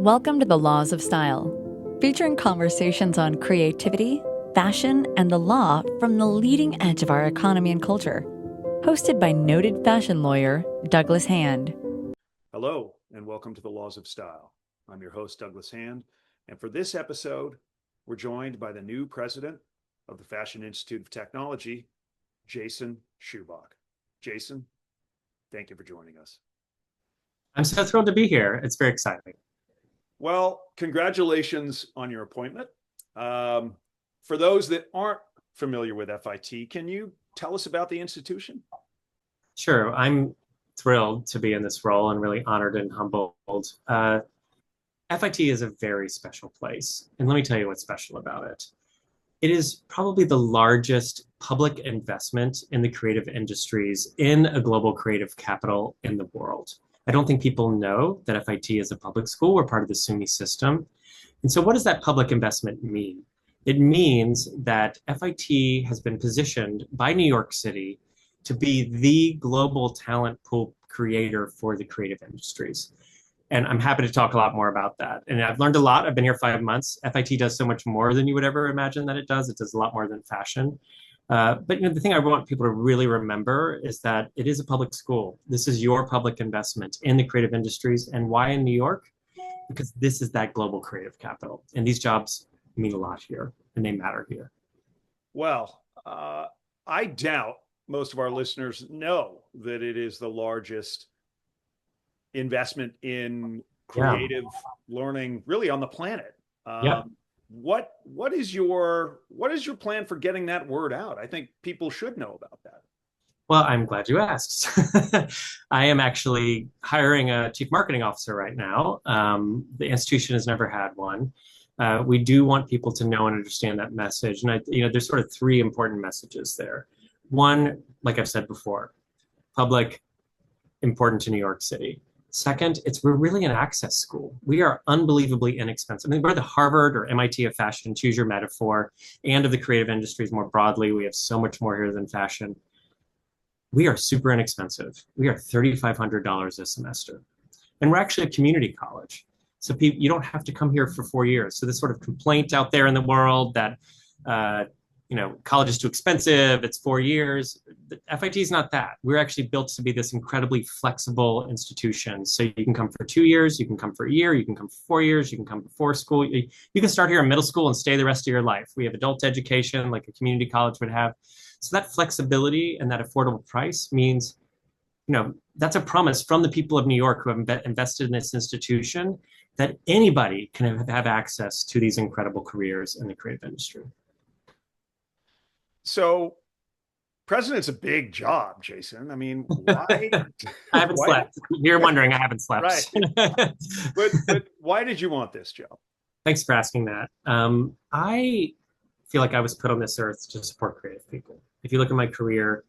Welcome to the Laws of Style, featuring conversations on creativity, fashion, and the law from the leading edge of our economy and culture. Hosted by noted fashion lawyer Douglas Hand. Hello, and welcome to the Laws of Style. I'm your host, Douglas Hand, and for this episode, we're joined by the new president of the Fashion Institute of Technology, Jason Schupbach. Jason, thank you for joining us. I'm so thrilled to be here. It's very exciting. Well, congratulations on your appointment. For those that aren't familiar with FIT, can you tell us about the institution? Sure. I'm thrilled to be in this role and really honored and humbled. FIT is a very special place. And let me tell you what's special about it. It is probably the largest public investment in the creative industries in a global creative capital in the world. I don't think people know that FIT is a public school. We're part of the SUNY system. And so what does that public investment mean? It means that FIT has been positioned by New York City to be the global talent pool creator for the creative industries. And I'm happy to talk a lot more about that. And I've learned a lot. I've been here 5 months. FIT does so much more than you would ever imagine that it does. It does a lot more than fashion. But the thing I want people to really remember is that it is a public school. This is your public investment in the creative industries. And why in New York? Because this is that global creative capital. And these jobs mean a lot here, and they matter here. Well, I doubt most of our listeners know that it is the largest investment in creative learning really on the planet. What is your plan for getting that word out? I think people should know about that. Well, I'm glad you asked. I am actually hiring a chief marketing officer right now. The institution has never had one. We do want people to know and understand that message. And there's sort of three important messages there. One, like I've said before, public, important to New York City. Second, we're really an access school. We are unbelievably inexpensive. I mean, we're the Harvard or MIT of fashion, choose your metaphor, and of the creative industries more broadly. We have so much more here than fashion. We are super inexpensive. We are $3,500 a semester. And we're actually a community college. So you don't have to come here for 4 years. So this sort of complaint out there in the world that college is too expensive, it's 4 years. FIT is not that. We're actually built to be this incredibly flexible institution. So you can come for 2 years, you can come for a year, you can come for 4 years, you can come before school. You can start here in middle school and stay the rest of your life. We have adult education like a community college would have. So that flexibility and that affordable price means, that's a promise from the people of New York who have invested in this institution that anybody can have access to these incredible careers in the creative industry. So president's a big job, Jason. I mean, why? I haven't slept. You're wondering, I haven't slept. Right. But why did you want this job? Thanks for asking that. I feel like I was put on this earth to support creative people. If you look at my career,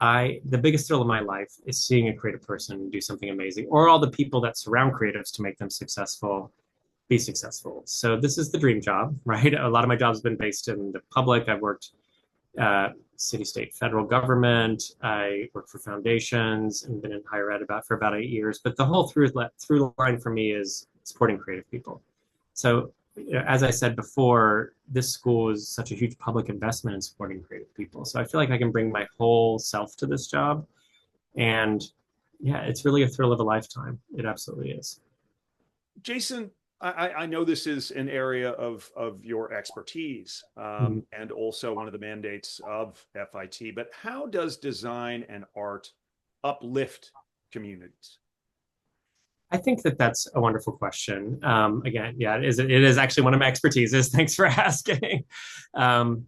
the biggest thrill of my life is seeing a creative person do something amazing, or all the people that surround creatives to make them be successful. So this is the dream job, right? A lot of my jobs have been based in the public. I've worked city, state, federal government. I work for foundations and been in higher ed for about 8 years. But the whole through line for me is supporting creative people. So as I said before, this school is such a huge public investment in supporting creative people. So I feel like I can bring my whole self to this job. And yeah, it's really a thrill of a lifetime. It absolutely is. Jason, I know this is an area of your expertise and also one of the mandates of FIT, but how does design and art uplift communities? I think that's a wonderful question. Again, yeah, it is actually one of my expertises. Thanks for asking. And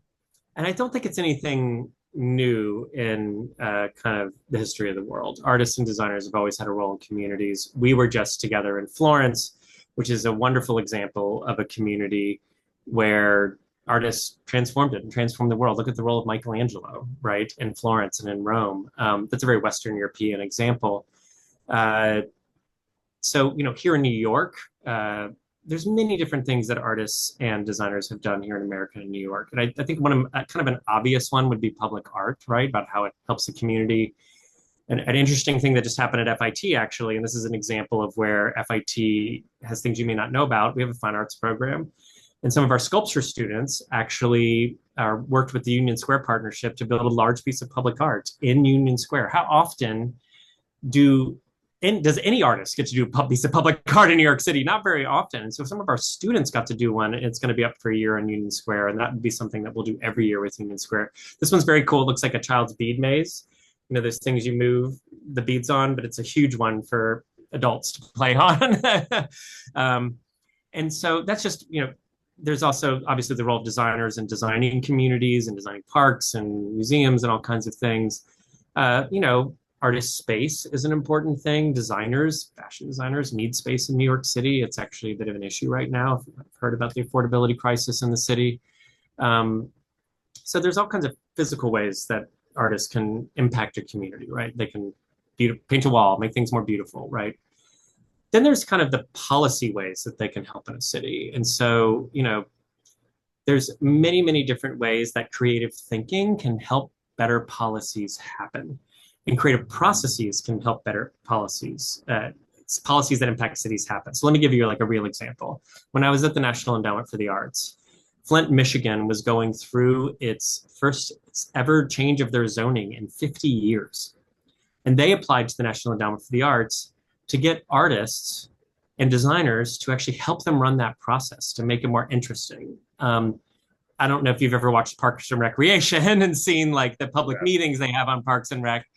I don't think it's anything new in kind of the history of the world. Artists and designers have always had a role in communities. We were just together in Florence, which is a wonderful example of a community where artists transformed it and transformed the world. Look at the role of Michelangelo, right, in Florence and in Rome. That's a very Western European example. So, here in New York, there's many different things that artists and designers have done here in America and New York. And I think kind of an obvious one would be public art, right, about how it helps the community. An interesting thing that just happened at FIT, actually, and this is an example of where FIT has things you may not know about. We have a fine arts program, and some of our sculpture students actually worked with the Union Square Partnership to build a large piece of public art in Union Square. How often does any artist get to do a piece of public art in New York City? Not very often. And so some of our students got to do one. It's going to be up for a year in Union Square, and that would be something that we'll do every year with Union Square. This one's very cool. It looks like a child's bead maze. There's things you move the beads on, but it's a huge one for adults to play on. And so that's just, there's also obviously the role of designers and designing communities and designing parks and museums and all kinds of things. Artist space is an important thing. Fashion designers need space in New York City. It's actually a bit of an issue right now. I've heard about the affordability crisis in the city. So there's all kinds of physical ways that artists can impact a community, right? They can paint a wall, make things more beautiful, right? Then there's kind of the policy ways that they can help in a city. And so, there's many, many different ways that creative thinking can help better policies happen. And creative processes can help better policies that impact cities happen. So let me give you like a real example. When I was at the National Endowment for the Arts, Flint, Michigan was going through its first ever change of their zoning in 50 years. And they applied to the National Endowment for the Arts to get artists and designers to actually help them run that process to make it more interesting. I don't know if you've ever watched Parks and Recreation and seen like the public meetings they have on Parks and Rec.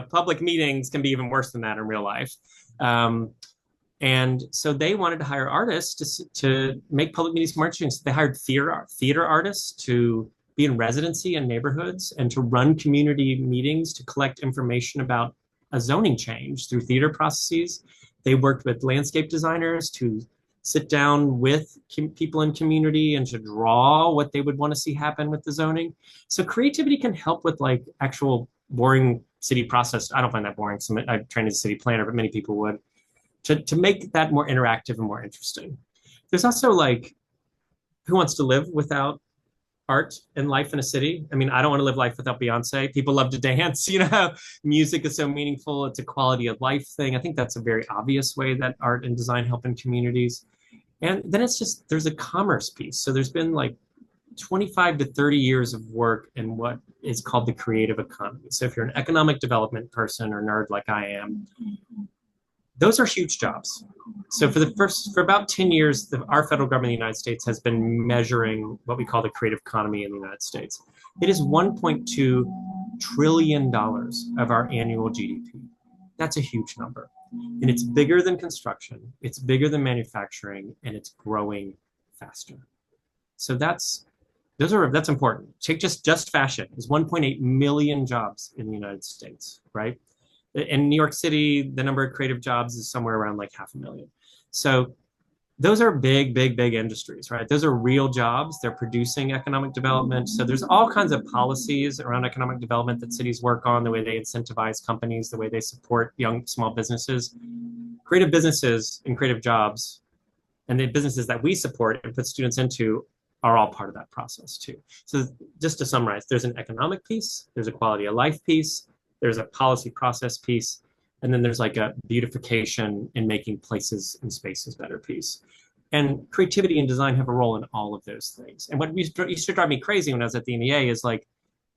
Public meetings can be even worse than that in real life. And so they wanted to hire artists to make public meetings more interesting. So they hired theater artists to be in residency in neighborhoods and to run community meetings to collect information about a zoning change through theater processes. They worked with landscape designers to sit down with people in community and to draw what they would want to see happen with the zoning. So creativity can help with like actual boring city process. I don't find that boring. So I trained as a city planner, but many people would. To make that more interactive and more interesting. There's also like, who wants to live without art and life in a city? I mean, I don't want to live life without Beyonce. People love to dance, music is so meaningful. It's a quality of life thing. I think that's a very obvious way that art and design help in communities. And then it's just, there's a commerce piece. So there's been like 25 to 30 years of work in what is called the creative economy. So if you're an economic development person or nerd like I am, those are huge jobs. So for about 10 years, our federal government in the United States has been measuring what we call the creative economy in the United States. It is $1.2 trillion of our annual GDP. That's a huge number. And it's bigger than construction, it's bigger than manufacturing, and it's growing faster. So that's important. Take just fashion. There's 1.8 million jobs in the United States, right? In New York City, the number of creative jobs is somewhere around like 500,000. So those are big, big, big industries, right? Those are real jobs. They're producing economic development. So there's all kinds of policies around economic development that cities work on, the way they incentivize companies, the way they support young, small businesses. Creative businesses and creative jobs and the businesses that we support and put students into are all part of that process too. So just to summarize, there's an economic piece, there's a quality of life piece, there's a policy process piece, and then there's like a beautification in making places and spaces better piece. And creativity and design have a role in all of those things. And what used to drive me crazy when I was at the NEA is like,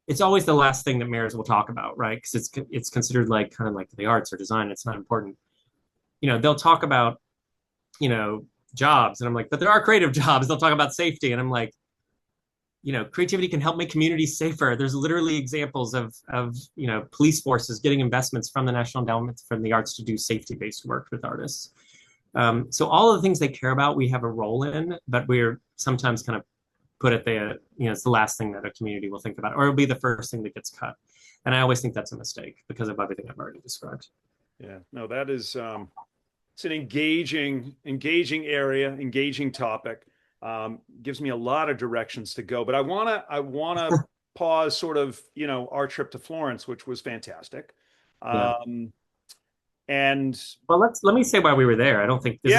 it's always the last thing that mayors will talk about, right? Because it's considered like kind of like the arts or design. It's not important. They'll talk about, jobs, and I'm like, but there are creative jobs. They'll talk about safety, and I'm like, creativity can help make communities safer. There's literally examples of police forces getting investments from the National Endowment for the Arts to do safety-based work with artists. So all of the things they care about, we have a role in, but we're sometimes kind of put at it's the last thing that a community will think about, or it'll be the first thing that gets cut. And I always think that's a mistake because of everything I've already described. Yeah, no, that is, it's an engaging area, engaging topic. Gives me a lot of directions to go, but I wanna pause sort of, our trip to Florence, which was fantastic. Yeah. And well, let me say why we were there. I don't think this is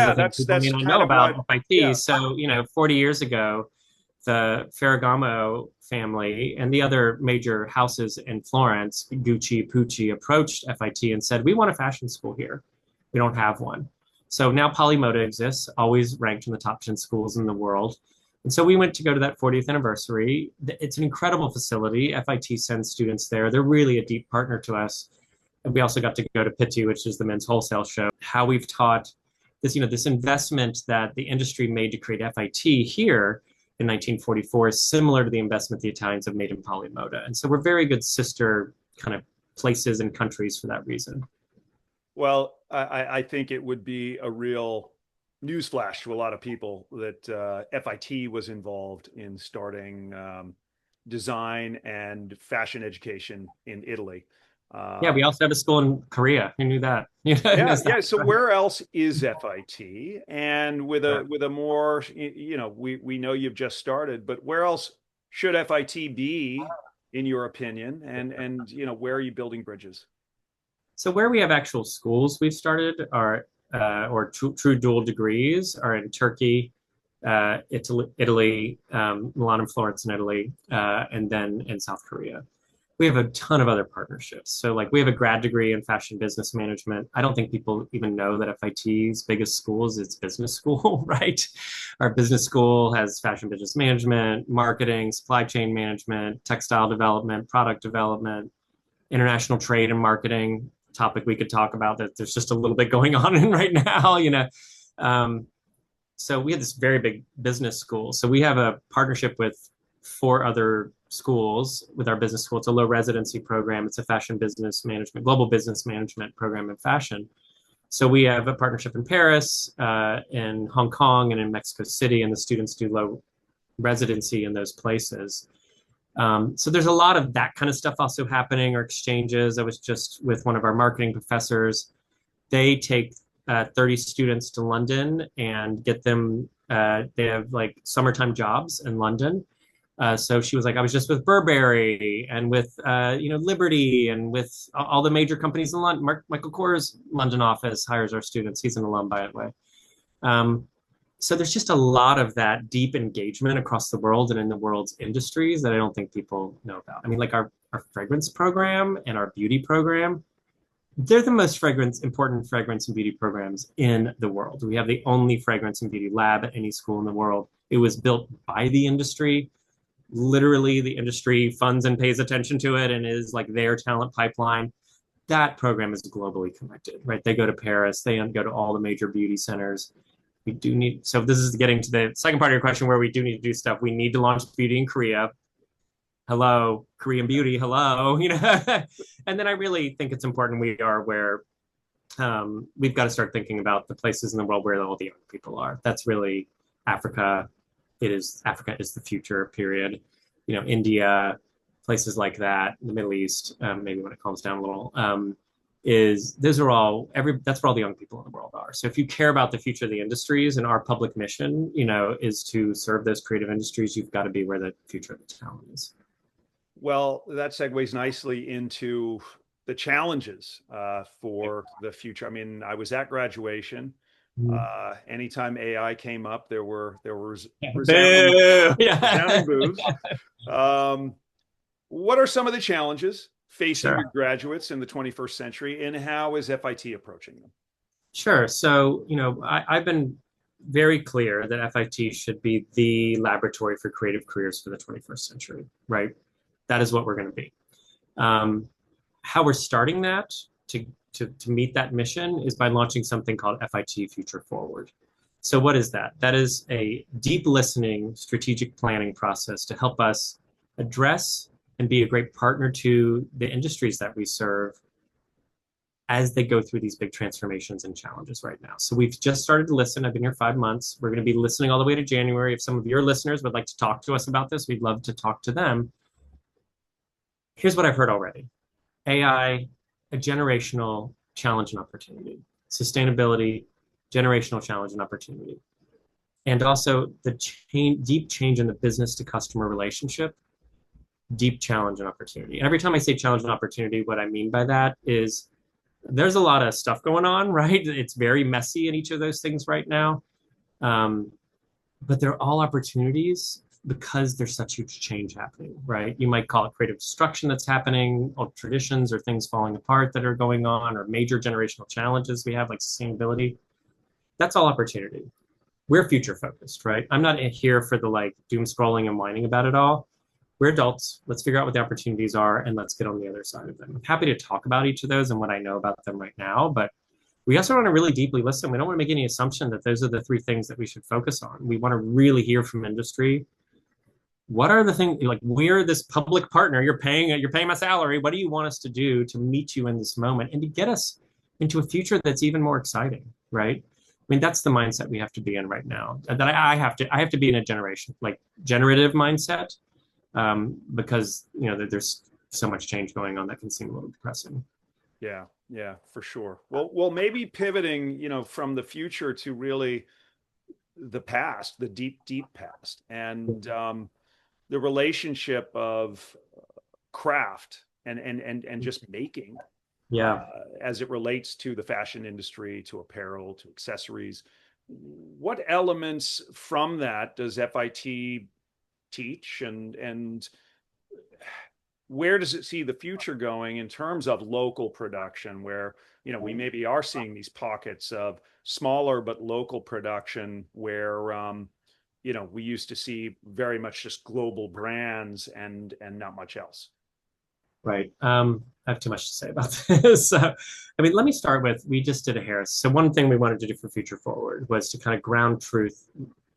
a thing people may not know about FIT. Yeah. So, 40 years ago, the Ferragamo family and the other major houses in Florence, Gucci, Pucci, approached FIT and said, we want a fashion school here. We don't have one. So now Polymoda exists, always ranked in the top 10 schools in the world. And so we went to go to that 40th anniversary. It's an incredible facility. FIT sends students there. They're really a deep partner to us. And we also got to go to Pitti, which is the men's wholesale show. How we've taught this, this investment that the industry made to create FIT here in 1944 is similar to the investment the Italians have made in Polymoda. And so we're very good sister kind of places and countries for that reason. Well, I think it would be a real newsflash to a lot of people that FIT was involved in starting design and fashion education in Italy. Yeah, we also have a school in Korea. Who knew that? Yeah. So where else is FIT? And with a more, we know you've just started, but where else should FIT be, in your opinion? And where are you building bridges? So where we have actual schools we've started are, or true dual degrees, are in Turkey, Italy, Milan and Florence in Italy, and then in South Korea. We have a ton of other partnerships. So like we have a grad degree in fashion business management. I don't think people even know that FIT's biggest school is its business school, right? Our business school has fashion business management, marketing, supply chain management, textile development, product development, international trade and marketing, topic we could talk about that there's just a little bit going on in right now, So we have this very big business school. So we have a partnership with 4 other schools with our business school. It's a low residency program. It's a fashion business management, global business management program in fashion. So we have a partnership in Paris, in Hong Kong, and in Mexico City, and the students do low residency in those places. So there's a lot of that kind of stuff also happening, or exchanges. I was just with one of our marketing professors. They take 30 students to London and get them, they have like summertime jobs in London. So she was like, I was just with Burberry and with, Liberty and with all the major companies in London. Michael Kors' London office hires our students. He's an alum, by the way. So there's just a lot of that deep engagement across the world and in the world's industries that I don't think people know about. I mean, like our fragrance program and our beauty program, they're the most important fragrance and beauty programs in the world. We have the only fragrance and beauty lab at any school in the world. It was built by the industry. Literally, the industry funds and pays attention to it and is like their talent pipeline. That program is globally connected, right? They go to Paris, they go to all the major beauty centers. We do need, so this is getting to the second part of your question where we do need to do stuff. We need to launch beauty in Korea. Hello, Korean beauty, hello. And then I really think it's important we are where we've got to start thinking about the places in the world where all the young people are. That's really Africa. Africa is the future, period. India, places like that, the Middle East, maybe when it calms down a little. That's where all the young people in the world are. So if you care about the future of the industries, and our public mission, is to serve those creative industries, you've got to be where the future of the talent is. Well, that segues nicely into the challenges for the future. I mean, I was at graduation. Anytime AI came up, there was resounding boos. What are some of the challenges facing your graduates in the 21st century, and how is FIT approaching them? Sure. So, I've been very clear that FIT should be the laboratory for creative careers for the 21st century, right? That is what we're going to be. How we're starting that to meet that mission is by launching something called FIT Future Forward. So what is that? That is a deep listening, strategic planning process to help us address and be a great partner to the industries that we serve as they go through these big transformations and challenges right now. So we've just started to listen. I've been here 5 months. We're going to be listening all the way to January. If some of your listeners would like to talk to us about this, we'd love to talk to them. Here's what I've heard already. AI, a generational challenge and opportunity. Sustainability, generational challenge and opportunity. And also the deep change in the business to customer relationship, deep challenge and opportunity. And every time I say challenge and opportunity, what I mean by that is there's a lot of stuff going on, right? It's very messy in each of those things right now. But they're all opportunities because there's such huge change happening, right? You might call it creative destruction that's happening, old traditions or things falling apart that are going on, or major generational challenges we have, like sustainability. That's all opportunity. We're future focused, right? I'm not here for the like doom scrolling and whining about it all. We're adults. Let's figure out what the opportunities are and let's get on the other side of them. I'm happy to talk about each of those and what I know about them right now, but we also want to really deeply listen. We don't want to make any assumption that those are the three things that we should focus on. We want to really hear from industry. What are the things, like, we're this public partner, you're paying my salary. What do you want us to do to meet you in this moment and to get us into a future that's even more exciting, right? I mean, that's the mindset we have to be in right now. That I have to be in a generation, like generative mindset, because there's so much change going on that can seem a little depressing. Yeah, for sure. Well, maybe pivoting, from the future to really the past, the deep past, and the relationship of craft and just making, as it relates to the fashion industry, to apparel, to accessories. What elements from that does FIT teach, and where does it see the future going in terms of local production, where we maybe are seeing these pockets of smaller but local production where we used to see very much just global brands and not much else. Right. I have too much to say about this. I mean, let me start with, we just did a Harris. So one thing we wanted to do for Future Forward was to kind of ground truth.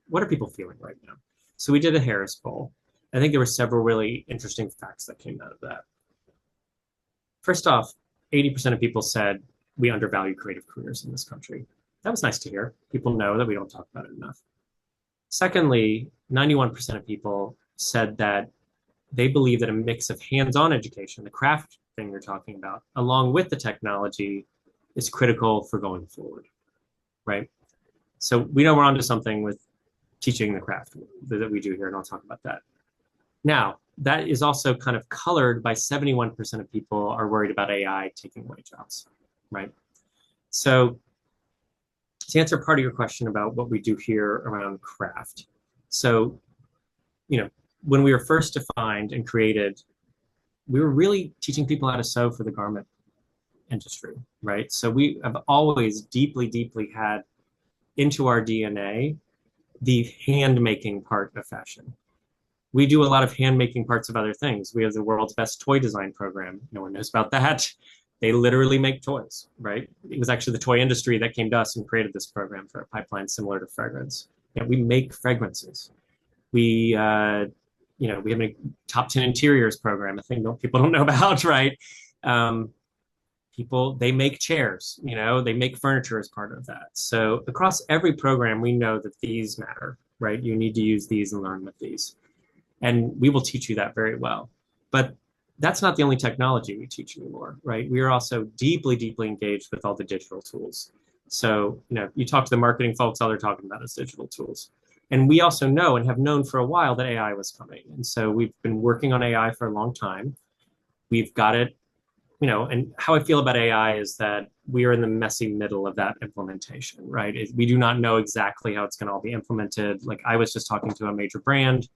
What are people feeling right now? So we did a Harris poll. I think there were several really interesting facts that came out of that. First off, 80% of people said we undervalue creative careers in this country. That was nice to hear. People know that we don't talk about it enough. Secondly, 91% of people said that they believe that a mix of hands-on education, the craft thing you're talking about, along with the technology, is critical for going forward, right? So we know we're onto something with teaching the craft that we do here, and I'll talk about that. Now, that is also kind of colored by 71% of people are worried about AI taking away jobs, right? So to answer part of your question about what we do here around craft. So, when we were first defined and created, we were really teaching people how to sew for the garment industry, right? So we have always deeply had into our DNA the hand-making part of fashion. We do a lot of hand-making parts of other things. We have the world's best toy design program. No one knows about that. They literally make toys, right? It was actually the toy industry that came to us and created this program for a pipeline similar to fragrance. We make fragrances. We have a top 10 interiors program, a thing people don't know about, right? They make chairs, they make furniture as part of that. So across every program, we know that these matter, right? You need to use these and learn with these. And we will teach you that very well. But that's not the only technology we teach anymore, right? We are also deeply engaged with all the digital tools. So, you talk to the marketing folks, all they're talking about is digital tools. And we also know and have known for a while that AI was coming. And so we've been working on AI for a long time. We've got it, and how I feel about AI is that we are in the messy middle of that implementation, right? We do not know exactly how it's going to all be implemented. Like, I was just talking to a major brand.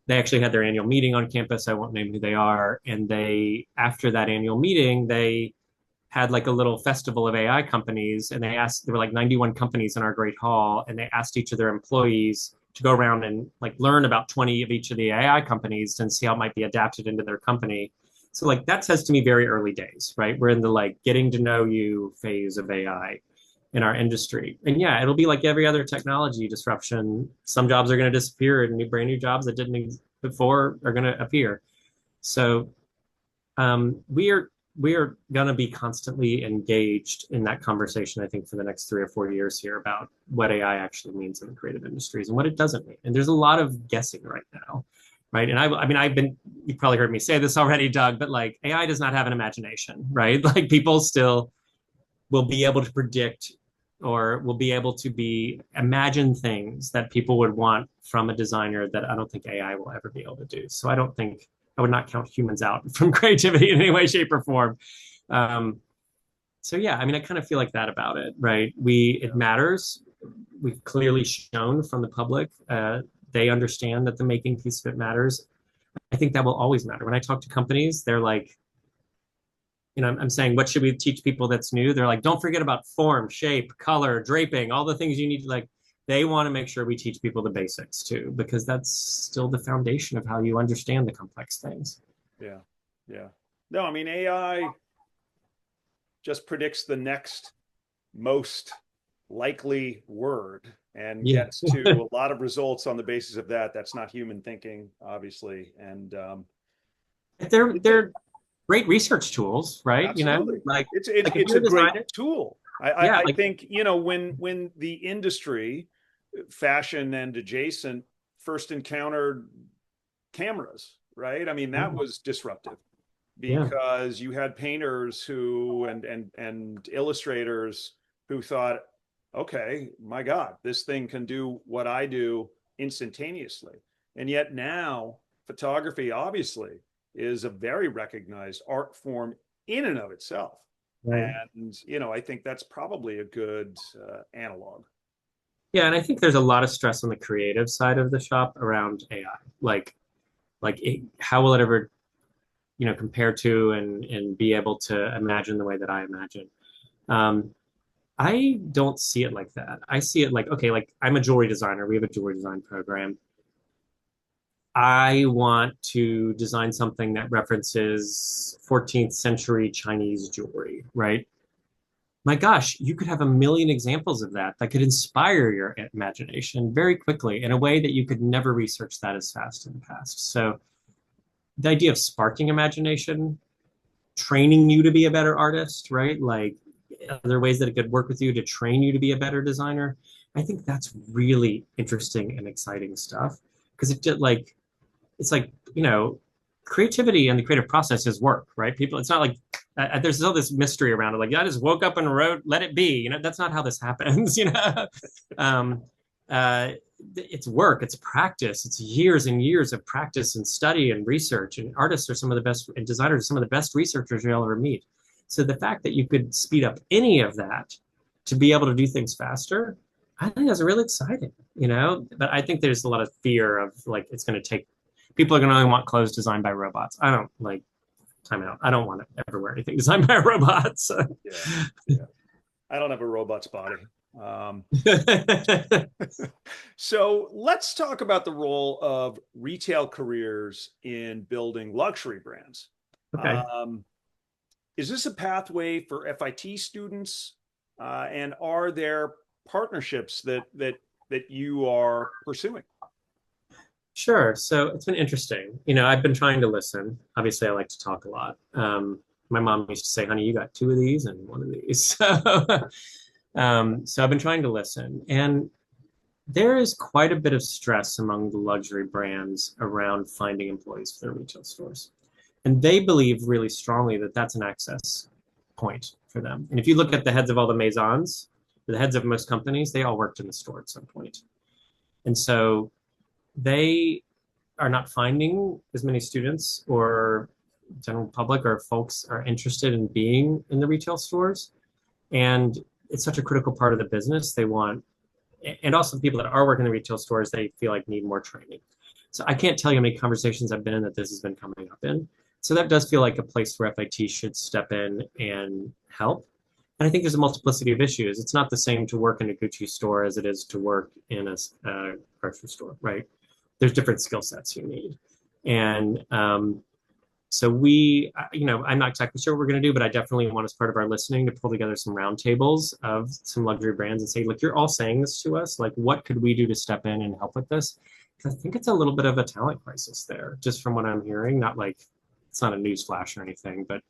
They actually had their annual meeting on campus. I won't name who they are. And after that annual meeting, they had like a little festival of AI companies, and there were like 91 companies in our great hall, and they asked each of their employees to go around and like learn about 20 of each of the AI companies and see how it might be adapted into their company. So like that says to me very early days, right? We're in the like getting to know you phase of AI in our industry. And yeah, it'll be like every other technology disruption. Some jobs are going to disappear and brand new jobs that didn't exist before are going to appear. So we are going to be constantly engaged in that conversation, I think, for the next 3 or 4 years here about what AI actually means in the creative industries and what it doesn't mean. And there's a lot of guessing right now, right? And you've probably heard me say this already, Doug, but like AI does not have an imagination, right? Like people still will be able to predict or will be able to imagine things that people would want from a designer that I don't think AI will ever be able to do. So I would not count humans out from creativity in any way, shape, or form. So yeah, I kind of feel like that about it, right? It matters. We've clearly shown from the public they understand that the making piece of it matters. I think that will always matter. When I talk to companies, they're like, I'm saying, what should we teach people that's new? They're like, don't forget about form, shape, color, draping, all the things you need to like. They want to make sure we teach people the basics too, because that's still the foundation of how you understand the complex things. Yeah. Yeah. No, I mean, AI just predicts the next most likely word and Yeah. gets to a lot of results on the basis of that. That's not human thinking, obviously. And they're great research tools, right? absolutely, Like if it's you're a a great designer, tool. yeah, I like think, when the industry, fashion and adjacent, first encountered cameras, right? I mean, that was disruptive yeah. because you had painters who and illustrators who thought, okay, my God, this thing can do what I do instantaneously. And yet now photography obviously is a very recognized art form in and of itself. Right. And, I think that's probably a good analog. Yeah, and I think there's a lot of stress on the creative side of the shop around AI. How will it ever, compare to and be able to imagine the way that I imagine? Um, I don't see it like that. I see it like, okay, like I'm a jewelry designer. We have a jewelry design program. I want to design something that references 14th century Chinese jewelry, right? My gosh, you could have a million examples of that could inspire your imagination very quickly in a way that you could never research that as fast in the past. So the idea of sparking imagination, training you to be a better artist, right? Like, are there ways that it could work with you to train you to be a better designer? I think that's really interesting and exciting stuff because it's like, creativity and the creative process is work, right? It's not like there's all this mystery around it. Like, I just woke up and wrote, let it be. That's not how this happens. um, uh, it's work, it's practice, it's years and years of practice and study and research. And artists are some of the best, and designers are some of the best researchers you'll ever meet. So the fact that you could speed up any of that to be able to do things faster, I think that's really exciting, But I think there's a lot of fear of like it's going to take. People are going to only want clothes designed by robots. I don't like time out. I don't want to ever wear anything designed by robots. Yeah. I don't have a robot's body. So let's talk about the role of retail careers in building luxury brands. Okay. Is this a pathway for FIT students? And are there partnerships that you are pursuing? Sure. So it's been interesting. I've been trying to listen. Obviously, I like to talk a lot. My mom used to say, honey, you got 2 of these and 1 of these. So I've been trying to listen. And there is quite a bit of stress among the luxury brands around finding employees for their retail stores. And they believe really strongly that that's an access point for them. And if you look at the heads of all the maisons, the heads of most companies, they all worked in the store at some point. And so they are not finding as many students or general public or folks are interested in being in the retail stores. And it's such a critical part of the business. They want, and also the people that are working in the retail stores, they feel like need more training. So I can't tell you how many conversations I've been in that this has been coming up in. So that does feel like a place where FIT should step in and help. And I think there's a multiplicity of issues. It's not the same to work in a Gucci store as it is to work in a grocery store, right? There's different skill sets you need. And so I'm not exactly sure what we're going to do, but I definitely want as part of our listening to pull together some roundtables of some luxury brands and say, look, you're all saying this to us. Like, what could we do to step in and help with this? Because I think it's a little bit of a talent crisis there, just from what I'm hearing. Not like it's not a news flash or anything, but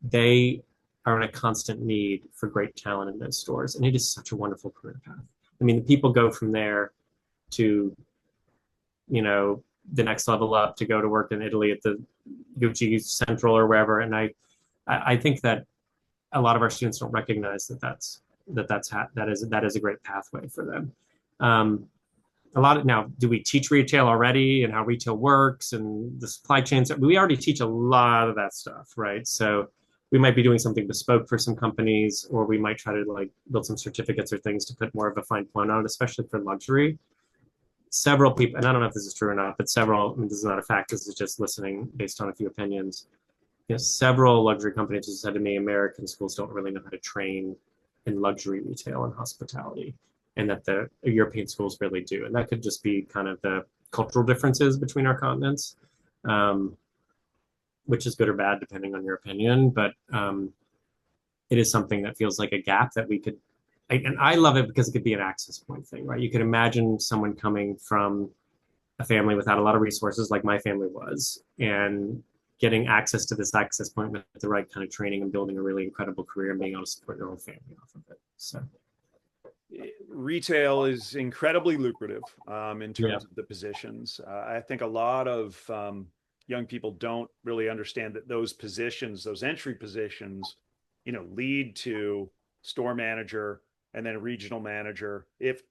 they are in a constant need for great talent in those stores. And it is such a wonderful career path. I mean, the people go from there to the next level up to go to work in Italy at the Gucci Central or wherever. And I think that a lot of our students don't recognize that is a great pathway for them. Now, do we teach retail already and how retail works and the supply chains? We already teach a lot of that stuff, right? So we might be doing something bespoke for some companies, or we might try to like build some certificates or things to put more of a fine point on it, especially for luxury. several people, and I don't know if this is true or not, but several, I mean, this is not a fact, this is just listening based on a few opinions. You know, several luxury companies have said to me, American schools don't really know how to train in luxury retail and hospitality, and that the European schools really do. And that could just be kind of the cultural differences between our continents, which is good or bad depending on your opinion. But it is something that feels like a gap that we could, and I love it because it could be an access point thing, right? You could imagine someone coming from a family without a lot of resources, like my family was, and getting access to this access point with the right kind of training and building a really incredible career and being able to support your own family off of it. So retail is incredibly lucrative in terms of the positions. I think a lot of young people don't really understand that those positions, those entry positions, you know, lead to store manager and then regional manager if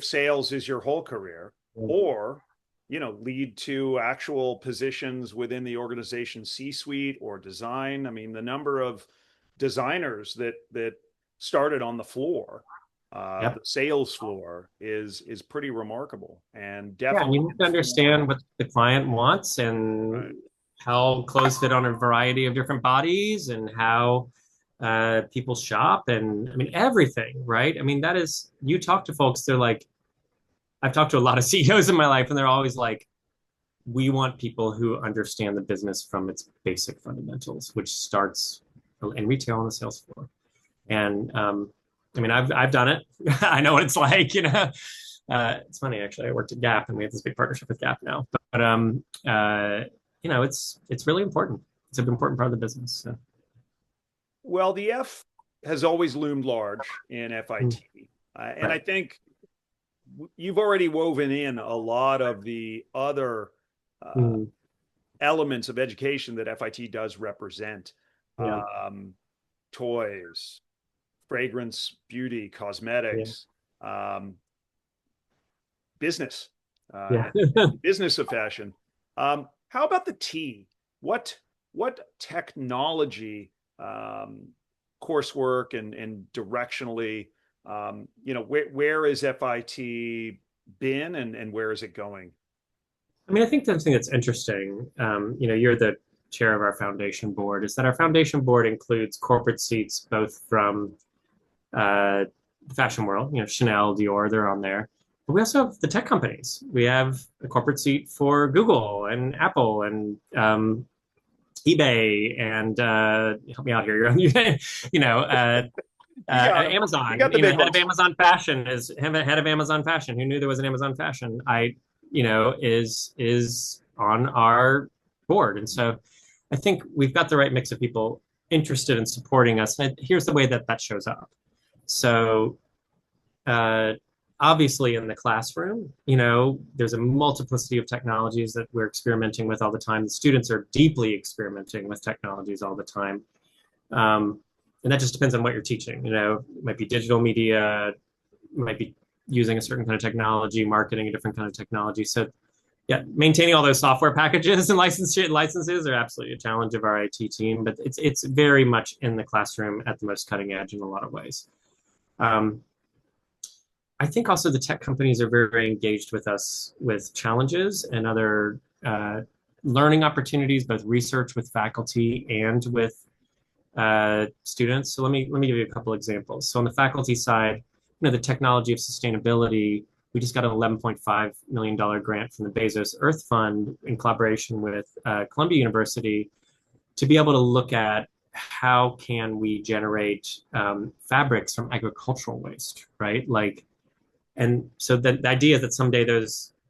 sales is your whole career, or you know, lead to actual positions within the organization C-suite or design. I mean, the number of designers that started on the floor, the sales floor, is pretty remarkable, and definitely you need to understand what the client wants and how clothes fit on a variety of different bodies and how people shop, and I mean everything, right? I mean, that is, you talk to folks, they're like, I've talked to a lot of CEOs in my life, and they're always like, we want people who understand the business from its basic fundamentals, which starts in retail on the sales floor. And I mean, I've done it. I know what it's like, you know. It's funny, actually. I worked at Gap, and we have this big partnership with Gap now. But you know, it's really important. It's an important part of the business. So. Well, the F has always loomed large in FIT, and I think you've already woven in a lot of the other elements of education that FIT does represent. Toys, fragrance, beauty, cosmetics, business, business of fashion. How about the T? What technology, coursework and directionally, you know, where is FIT been and where is it going? I mean, I think the thing that's interesting, you know, you're the chair of our foundation board, is that our foundation board includes corporate seats, both from the fashion world, you know, Chanel, Dior, they're on there. But we also have the tech companies. We have a corporate seat for Google and Apple and eBay and help me out here. You know, Amazon. You know, head of Amazon Fashion is head of Amazon Fashion. Who knew there was an Amazon Fashion? You know, is on our board, and so I think we've got the right mix of people interested in supporting us. And here's the way that shows up. So, obviously, in the classroom, you know, there's a multiplicity of technologies that we're experimenting with all the time. The students are deeply experimenting with technologies all the time. And that just depends on what you're teaching. You know, it might be digital media, might be using a certain kind of technology, marketing a different kind of technology. So yeah, maintaining all those software packages and licenses are absolutely a challenge of our IT team, but it's very much in the classroom at the most cutting edge in a lot of ways. I think also the tech companies are very, very engaged with us with challenges and other learning opportunities, both research with faculty and with students. So let me give you a couple examples. So on the faculty side, you know, the technology of sustainability, we just got an $11.5 million grant from the Bezos Earth Fund in collaboration with Columbia University to be able to look at how can we generate fabrics from agricultural waste, right? Like, and so the idea is that someday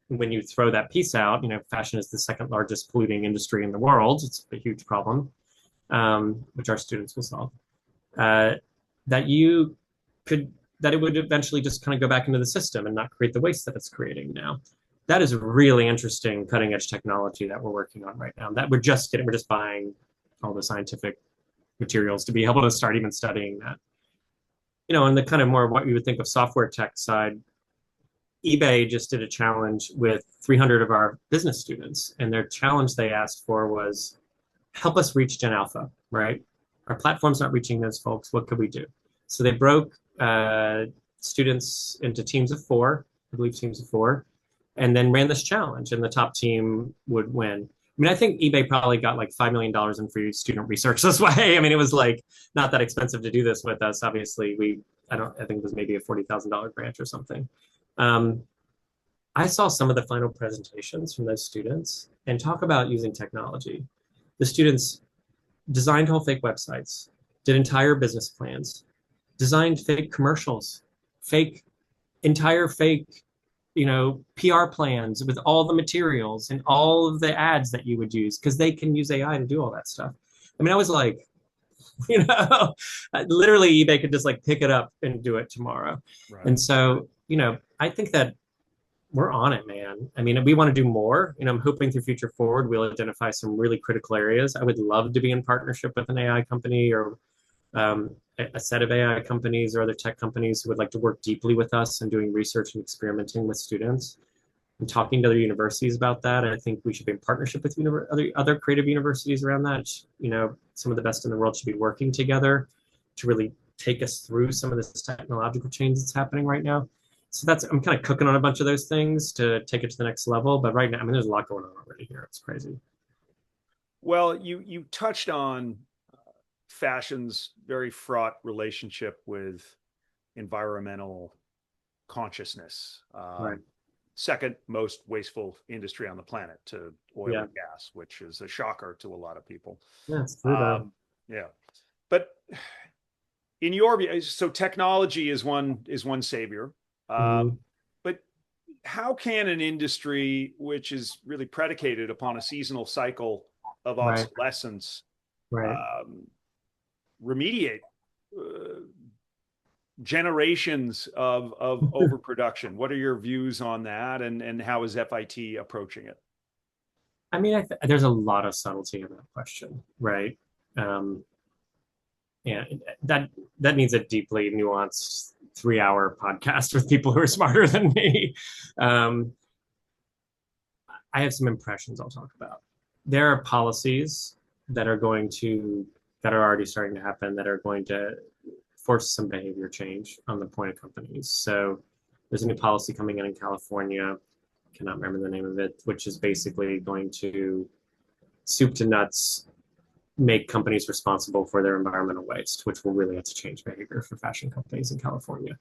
when you throw that piece out, you know, fashion is the second largest polluting industry in the world. It's a huge problem, which our students will solve. That it would eventually just kind of go back into the system and not create the waste that it's creating now. That is really interesting cutting edge technology that we're working on right now. That we're just buying all the scientific materials to be able to start even studying that. You know, and the kind of more what you would think of software tech side, eBay just did a challenge with 300 of our business students, and their challenge they asked for was, help us reach Gen Alpha, right? Our platform's not reaching those folks. What could we do? So they broke students into teams of 4, I believe teams of 4, and then ran this challenge, and the top team would win. I mean, I think eBay probably got like $5 million in free student research this way. I mean, it was like not that expensive to do this with us. Obviously, I think it was maybe a $40,000 grant or something. I saw some of the final presentations from those students, and talk about using technology. The students designed whole fake websites, did entire business plans, designed fake commercials, entire fake PR plans with all the materials and all of the ads that you would use, because they can use AI to do all that stuff. I mean, I was like, literally eBay could just like pick it up and do it tomorrow. Right. And so, I think that we're on it, man. I mean, we want to do more. I'm hoping through Future Forward, we'll identify some really critical areas. I would love to be in partnership with an AI company, or a set of AI companies or other tech companies who would like to work deeply with us and doing research and experimenting with students and talking to other universities about that. And I think we should be in partnership with other creative universities around that. Some of the best in the world should be working together to really take us through some of this technological change that's happening right now. So I'm kind of cooking on a bunch of those things to take it to the next level. But right now, I mean, there's a lot going on already here. It's crazy. Well, you touched on fashion's very fraught relationship with environmental consciousness. Right. Second most wasteful industry on the planet to oil and gas, which is a shocker to a lot of people. Yeah, it's true. Yeah. But in your view, so technology is one savior. But how can an industry which is really predicated upon a seasonal cycle of obsolescence remediate generations of overproduction? What are your views on that, and how is FIT approaching it? I mean, there's a lot of subtlety in that question, right? Yeah, that needs a deeply nuanced 3-hour podcast with people who are smarter than me. I have some impressions I'll talk about. There are policies that are already starting to happen that are going to force some behavior change on the point of companies. So there's a new policy coming in California, cannot remember the name of it, which is basically going to soup to nuts make companies responsible for their environmental waste, which will really have to change behavior for fashion companies in California.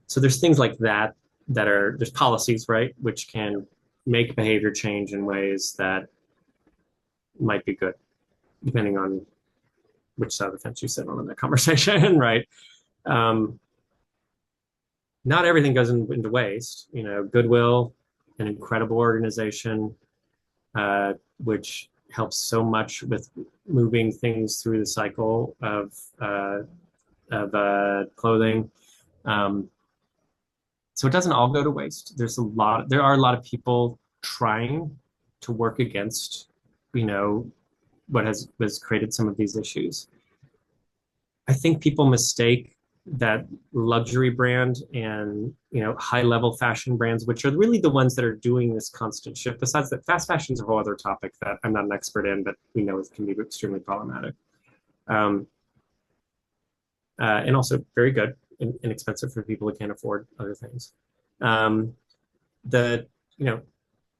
So there's things like that there's policies, right, which can make behavior change in ways that might be good, depending on which side of the fence you sit on in that conversation, right? Not everything goes into waste. Goodwill, an incredible organization, which helps so much with moving things through the cycle of clothing. So it doesn't all go to waste. There are a lot of people trying to work against, what has created some of these issues. I think people mistake that luxury brand and high level fashion brands, which are really the ones that are doing this constant shift. Besides that, fast fashion is a whole other topic that I'm not an expert in, but we know it can be extremely problematic, and also very good and inexpensive for people who can't afford other things. My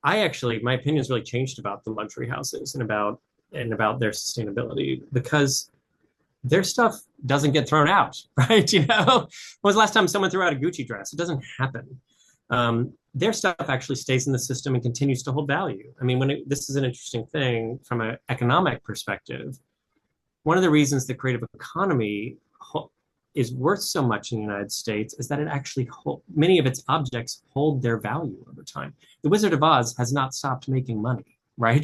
opinion's really changed about the luxury houses and about their sustainability, because their stuff doesn't get thrown out, right? When was the last time someone threw out a Gucci dress? It doesn't happen. Their stuff actually stays in the system and continues to hold value. I mean, this is an interesting thing from an economic perspective. One of the reasons the creative economy is worth so much in the United States is that it actually many of its objects hold their value over time. The Wizard of Oz has not stopped making money, right?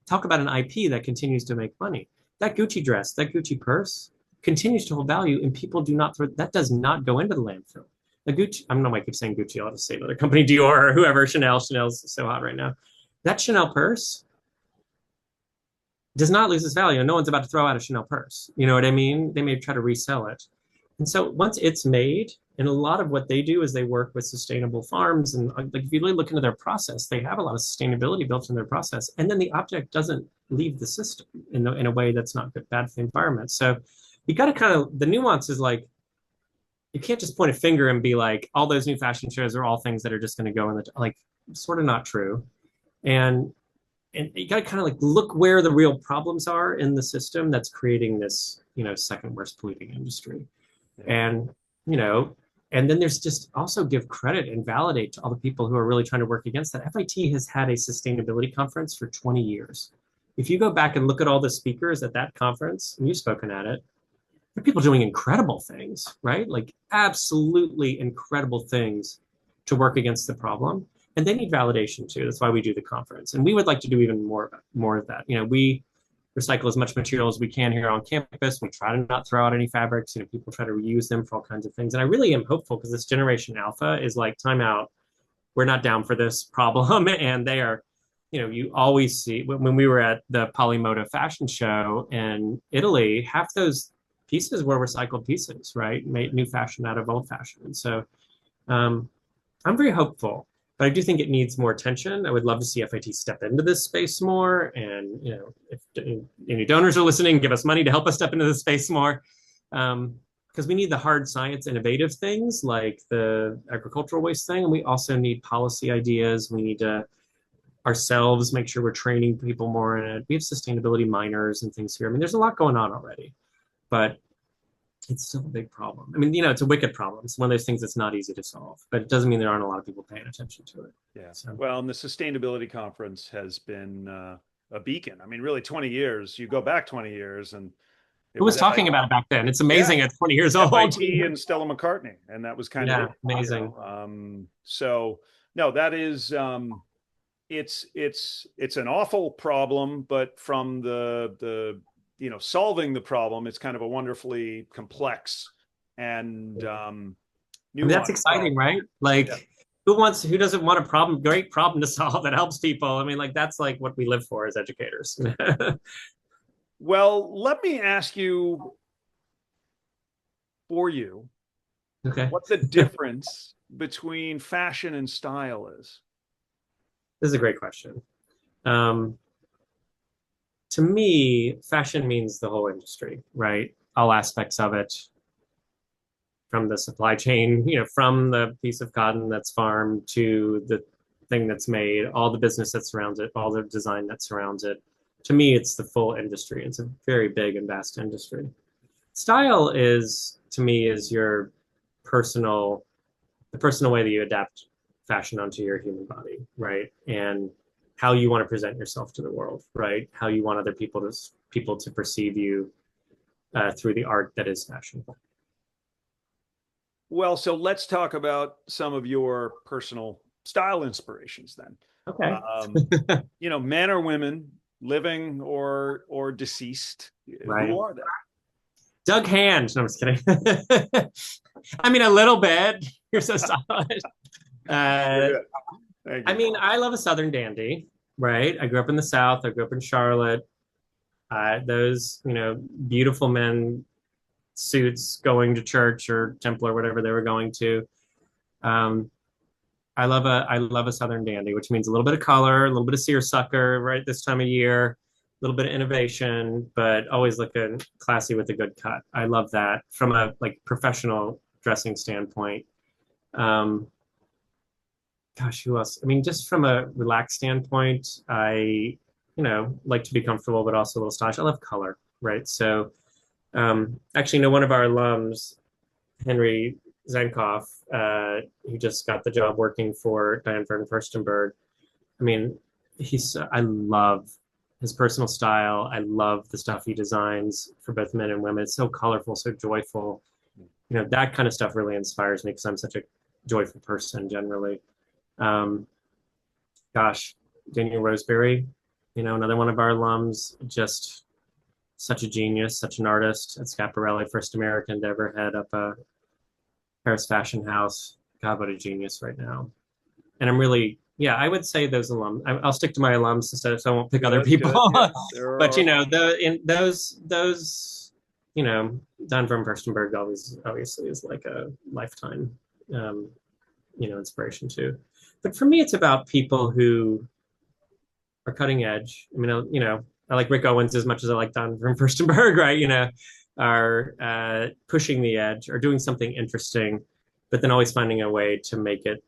Talk about an IP that continues to make money. That Gucci dress, that Gucci purse continues to hold value, and people do not that does not go into the landfill. The Gucci, I don't know why I keep saying Gucci, I'll just say another company, Dior or whoever, Chanel's so hot right now. That Chanel purse does not lose its value, and no one's about to throw out a Chanel purse. You know what I mean? They may try to resell it. And so once it's made, and a lot of what they do is they work with sustainable farms, and like if you really look into their process, they have a lot of sustainability built in their process, and then the object doesn't leave the system in a way that's not bad for the environment. So you got to the nuance is like, you can't just point a finger and be like, all those new fashion shows are all things that are just going to go in sort of not true. And you got to kind of like look where the real problems are in the system that's creating this, second worst polluting industry. Yeah. And, you know, and then there's just also give credit and validate to all the people who are really trying to work against that. FIT has had a sustainability conference for 20 years. If you go back and look at all the speakers at that conference, and you've spoken at it, there are people doing incredible things, right? Like absolutely incredible things to work against the problem. And they need validation too. That's why we do the conference. And we would like to do even more of that. We recycle as much material as we can here on campus. We try to not throw out any fabrics. People try to reuse them for all kinds of things. And I really am hopeful because this generation alpha is like, time out. We're not down for this problem. And they are, you always see when we were at the Polymoda fashion show in Italy, half those pieces were recycled pieces, right? Made new fashion out of old fashion. And so I'm very hopeful. But I do think it needs more attention. I would love to see FIT step into this space more. And, if any donors are listening, give us money to help us step into this space more. Because we need the hard science, innovative things like the agricultural waste thing. And we also need policy ideas. We need to ourselves make sure we're training people more in it. We have sustainability minors and things here. I mean, there's a lot going on already. But it's still a big problem. I mean, it's a wicked problem. It's one of those things that's not easy to solve, but it doesn't mean there aren't a lot of people paying attention to it. Yeah. So. Well, and the sustainability conference has been a beacon. I mean, really 20 years, you go back 20 years and it was talking about it back then. It's amazing at 20 years old. FIT and Stella McCartney. And that was kind of amazing. So no, that is, it's an awful problem, but from the solving the problem, it's kind of a wonderfully complex and that's exciting, right? Like who doesn't want a great problem to solve that helps people? I mean, like that's like what we live for as educators. Well, let me ask you what the difference between fashion and style is. This is a great question. To me, fashion means the whole industry, right? All aspects of it, from the supply chain, from the piece of cotton that's farmed to the thing that's made, all the business that surrounds it, all the design that surrounds it. To me, it's the full industry. It's a very big and vast industry. Style to me, is the personal way that you adapt fashion onto your human body, right? And how you want to present yourself to the world, right? How you want other people to perceive you through the art that is fashion. Well, so let's talk about some of your personal style inspirations then. Okay. Men or women, living or deceased, right. Who are they? Doug Hand. No, I'm just kidding. I mean, a little bit. You're so solid. I mean, I love a Southern dandy, right? I grew up in the South. I grew up in Charlotte. Those, beautiful men, suits, going to church or temple or whatever they were going to. I love a Southern dandy, which means a little bit of color, a little bit of seersucker right this time of year, a little bit of innovation, but always looking classy with a good cut. I love that from a professional dressing standpoint. Gosh, who else? I mean, just from a relaxed standpoint, I, like to be comfortable, but also a little stylish. I love color, right? So, actually, one of our alums, Henry Zankoff, who just got the job working for Diane von Furstenberg. I mean, I love his personal style. I love the stuff he designs for both men and women. It's so colorful, so joyful. That kind of stuff really inspires me because I'm such a joyful person generally. Daniel Roseberry, another one of our alums, just such a genius, such an artist at Schiaparelli, first American to ever head up a Paris fashion house. God, what a genius right now. And I'm really, I would say those alums. I'll stick to my alums instead, so I won't pick other people. Yeah. But those, Don from Furstenberg obviously is like a lifetime, inspiration too. But for me, it's about people who are cutting edge. I mean, I like Rick Owens as much as I like Don from Furstenberg, right? Are pushing the edge or doing something interesting, but then always finding a way to make it,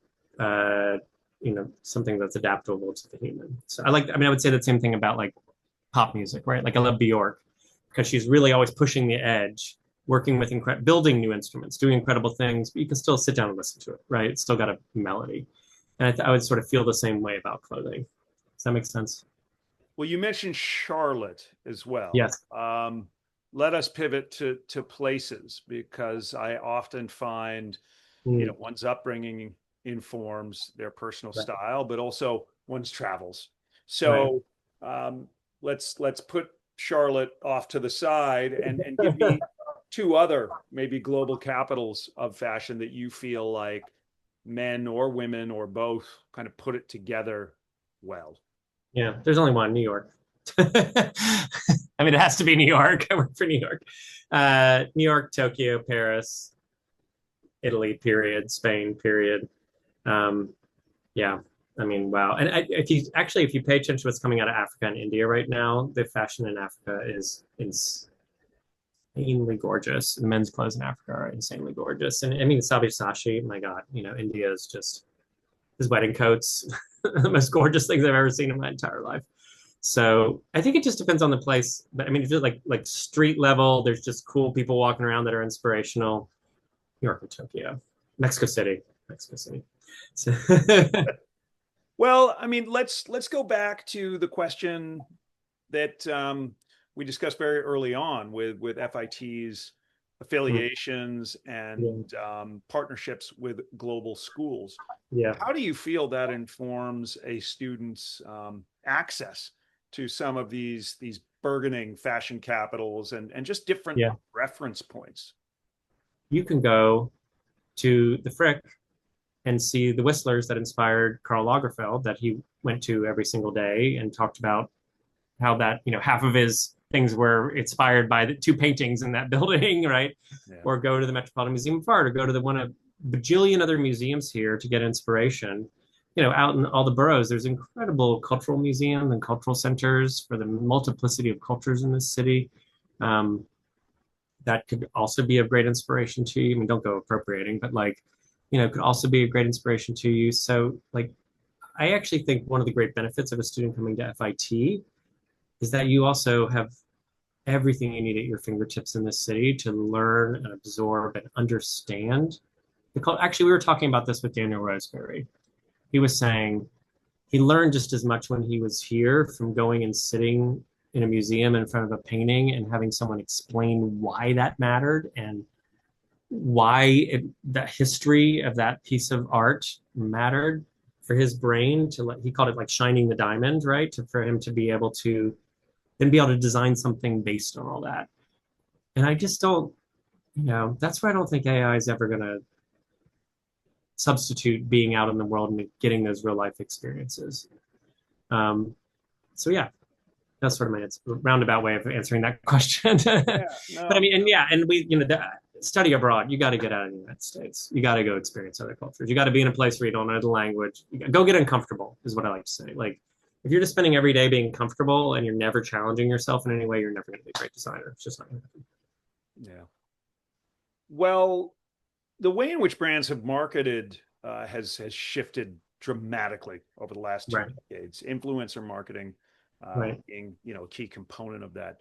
something that's adaptable to the human. So I would say the same thing about like pop music, right? Like I love Bjork because she's really always pushing the edge, working with building new instruments, doing incredible things, but you can still sit down and listen to it, right? It's still got a melody. And I would sort of feel the same way about clothing. Does that make sense? Well, you mentioned Charlotte as well. Yes. Let us pivot to places, because I often find, one's upbringing informs their personal style, but also one's travels. So let's put Charlotte off to the side and give me two other maybe global capitals of fashion that you feel like men or women or both kind of put it together well. Yeah, there's only one, New York. I mean, it has to be New York. I work for New York. New York, Tokyo, Paris, Italy, period, Spain, period. Yeah, I mean, wow. And if you pay attention to what's coming out of Africa and India right now, the fashion in Africa is insanely gorgeous. The men's clothes in Africa are insanely gorgeous. And I mean, Sabyasachi, my God, India is just his wedding coats, the most gorgeous things I've ever seen in my entire life. So I think it just depends on the place. But I mean, if you're like street level, there's just cool people walking around that are inspirational. New York and Tokyo, Mexico City. So Well, I mean, let's go back to the question that we discussed very early on with FIT's affiliations and partnerships with global schools. Yeah. How do you feel that informs a student's access to some of these burgeoning fashion capitals and just different reference points? You can go to the Frick and see the Whistlers that inspired Karl Lagerfeld, that he went to every single day, and talked about how that, half of his things were inspired by the two paintings in that building, right? Yeah. Or go to the Metropolitan Museum of Art, or go to one of bajillion other museums here to get inspiration. Out in all the boroughs, there's incredible cultural museums and cultural centers for the multiplicity of cultures in this city. That could also be of great inspiration to you. I mean, don't go appropriating, but could also be a great inspiration to you. So I actually think one of the great benefits of a student coming to FIT is that you also have everything you need at your fingertips in this city to learn and absorb and understand. Actually, we were talking about this with Daniel Roseberry. He was saying he learned just as much when he was here from going and sitting in a museum in front of a painting and having someone explain why that mattered and why the history of that piece of art mattered for his brain he called it like shining the diamond, right? For him to be able to then be able to design something based on all that. And I just don't, that's why I don't think AI is ever going to substitute being out in the world and getting those real life experiences. So yeah, that's sort of my roundabout way of answering that question. But I mean, and we, study abroad, you got to get out of the United States. You got to go experience other cultures. You got to be in a place where you don't know the language. Go get uncomfortable is what I like to say. Like, if you're just spending every day being comfortable and you're never challenging yourself in any way, you're never going to be a great designer. It's just not going to happen. Yeah. Well, the way in which brands have marketed has shifted dramatically over the last two decades. Influencer marketing being, a key component of that.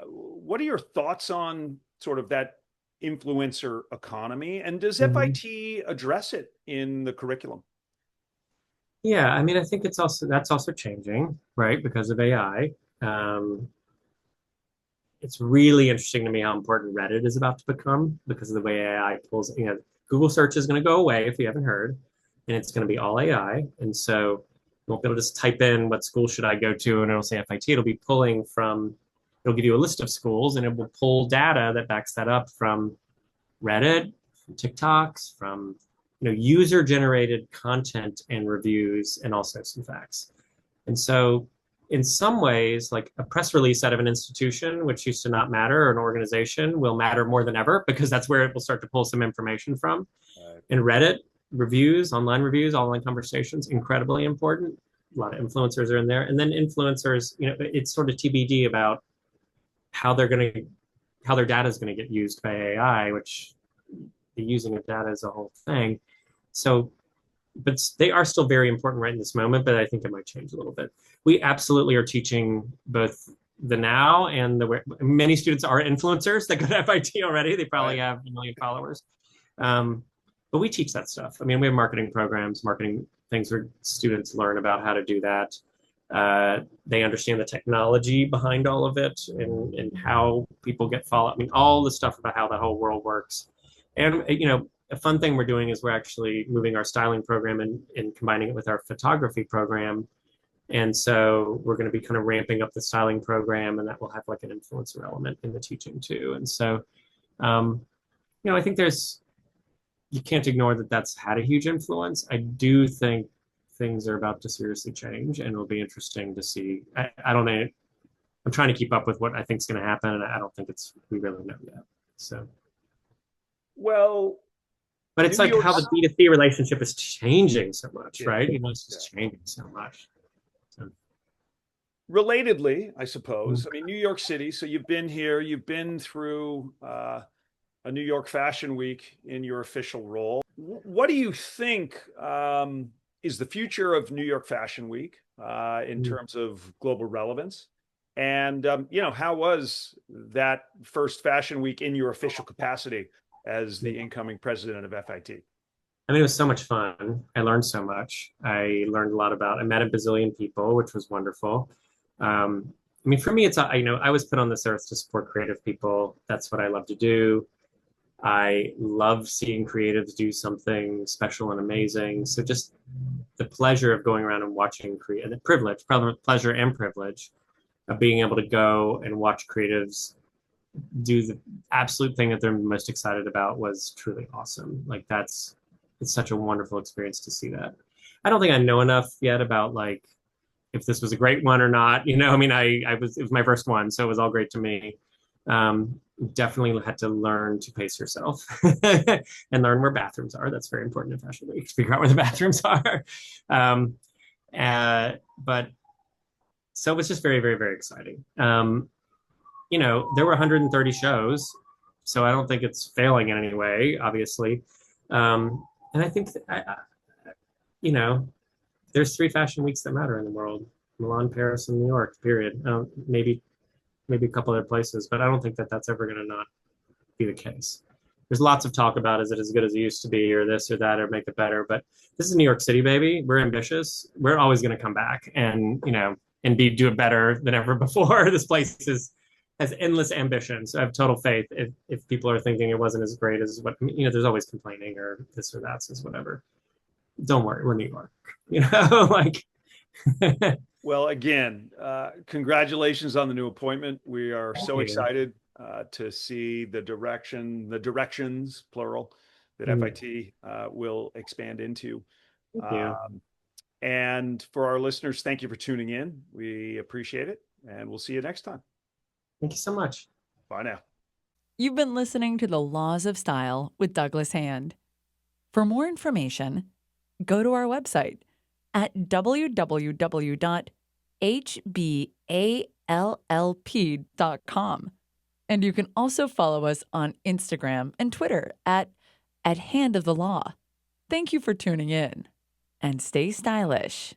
What are your thoughts on sort of that influencer economy, and does FIT address it in the curriculum? Yeah, I mean, I think that's also changing, right? Because of AI. It's really interesting to me how important Reddit is about to become because of the way AI pulls, Google search is going to go away if you haven't heard, and it's going to be all AI. And so you won't be able to just type in what school should I go to and it'll say FIT. It'll be it'll give you a list of schools and it will pull data that backs that up from Reddit, from TikToks, from user-generated content and reviews, and also some facts. And so in some ways, like a press release out of an institution, which used to not matter, or an organization, will matter more than ever because that's where it will start to pull some information from. And Reddit reviews, online conversations, incredibly important. A lot of influencers are in there. And then influencers, it's sort of TBD about how their data is going to get used by AI, which the using of data is a whole thing. So, but they are still very important right in this moment, but I think it might change a little bit. We absolutely are teaching both the now and the many students are influencers that go to FIT already. They probably have 1 million followers. But we teach that stuff. I mean, we have marketing programs, marketing things where students learn about how to do that. They understand the technology behind all of it and how people get followed. I mean, all the stuff about how the whole world works. And, a fun thing we're doing is we're actually moving our styling program and combining it with our photography program. And so we're going to be kind of ramping up the styling program, and that will have like an influencer element in the teaching too. And so, I think you can't ignore that that's had a huge influence. I do think things are about to seriously change, and it'll be interesting to see. I don't know. I'm trying to keep up with what I think is going to happen, and I don't think we really know yet. So, well, but it's like how the B2C relationship is changing so much, right? It's just changing so much. So. Relatedly, I suppose. I mean, New York City. So you've been here. You've been through a New York Fashion Week in your official role. What do you think is the future of New York Fashion Week in terms of global relevance? And, how was that first Fashion Week in your official capacity as the incoming president of FIT? I mean, it was so much fun. I learned so much. I learned a lot I met a bazillion people, which was wonderful. I mean, for me, it's, I was put on this earth to support creative people. That's what I love to do. I love seeing creatives do something special and amazing. So just the pleasure of going around and watching and the privilege, pleasure and privilege of being able to go and watch creatives do the absolute thing that they're most excited about was truly awesome. Like it's such a wonderful experience to see that. I don't think I know enough yet about like if this was a great one or not. I mean, it was my first one, so it was all great to me. Definitely had to learn to pace yourself and learn where bathrooms are. That's very important in Fashion Week, figure out where the bathrooms are. But so it was just very, very, very exciting. There were 130 shows, so I don't think it's failing in any way, obviously. And I think, there's 3 fashion weeks that matter in the world: Milan, Paris, and New York, period. Maybe a couple other places, but I don't think that that's ever going to not be the case. There's lots of talk about, is it as good as it used to be, or this or that, or make it better? But this is New York City, baby. We're ambitious. We're always going to come back and, and do it better than ever before. This place has endless ambition. So I have total faith. If people are thinking it wasn't as great as what, there's always complaining or this or that, says whatever. Don't worry, we're New York, like. Well, again, congratulations on the new appointment. We are so excited to see the directions, plural, that FIT will expand into. And for our listeners, thank you for tuning in. We appreciate it, and we'll see you next time. Thank you so much. Bye now. You've been listening to The Laws of Style with Douglas Hand. For more information, go to our website at www.hballp.com. And you can also follow us on Instagram and Twitter at Hand of the Law. Thank you for tuning in, and stay stylish.